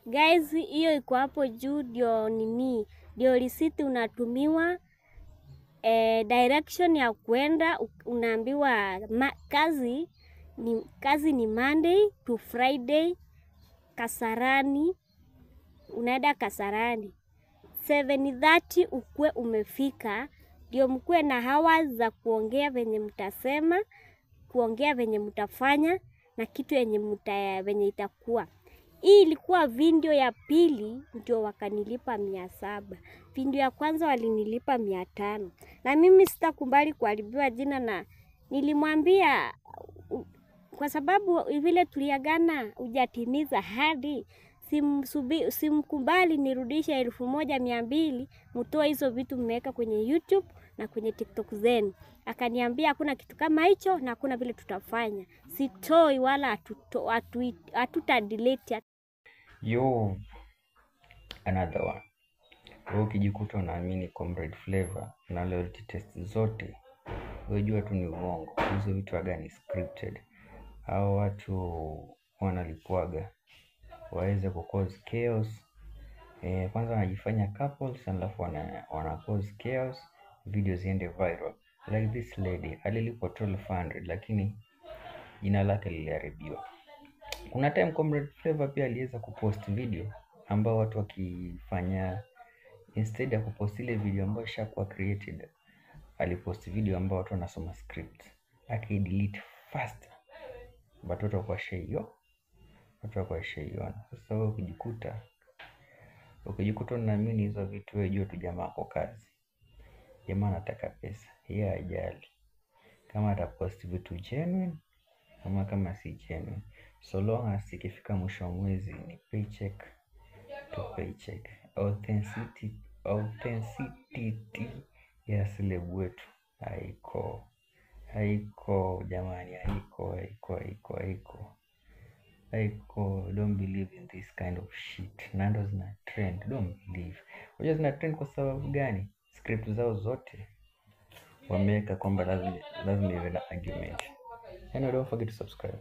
Guys, hiyo iko hapo juu, ndio nini, ndio receipt unatumiwa. Direction ya kwenda, unaambiwa kazi ni Monday to Friday Kasarani. Unaenda Kasarani 7:30 ukue umefika, ndio mkue na hours za kuongea venye mtasema, kuongea venye mtafanya na kitu venye itakuwa. Hii ilikuwa video ya pili, ndio wakanilipa 700. Video ya kwanza walinilipa 500. Na mimi sitakubali kuharibiwa jina, na nilimwambia kwa sababu vile tuliagana hujatimiza hadi simkubali nirudishe 1200 mtoe hizo vitu mmeweka kwenye YouTube na kwenye TikTok zenu. Akaniambia hakuna kitu kama hicho na hakuna vile tutafanya. Sitoi wala hatuta delete. Yo, another one. Wewe ukijikuta unaamini Comrade Flavor na loyalty test zote, wewe jua tu ni uongo. Hizo vitu gani scripted. Hao watu wanalipwaga waweze cause chaos. Kwanza wanajifanya couples alafu wana cause chaos, videos ziende viral. Like this lady alilipwa 1200 lakini jina lake liliharibiwa. Kuna time Comrade Flavor pia aliweza kupost video ambao watu wakifanya, instead ya kupost ile video ambayo ishakuwa created, alipost video ambao watu wanasoma script, delete faster, but watu kwa shaiona. Sasa wewe ukijikuta unaamini hizo vitu, wewe jua tu jamaa kwa kazi. Jamaa anataka pesa, yeye hajali kama atapost vitu genuine kama si genuine, so long as ikifika mwisho wa mwezi ni paycheck to paycheck. Authenticity ya celeb wetu haiko jamani, haiko. Don't believe in this kind of shit. Nando zina trend, don't believe. Unajua zina trend kwa sababu gani? Script zao zote wameweka kwamba lazima iwe na argument. And don't forget to subscribe.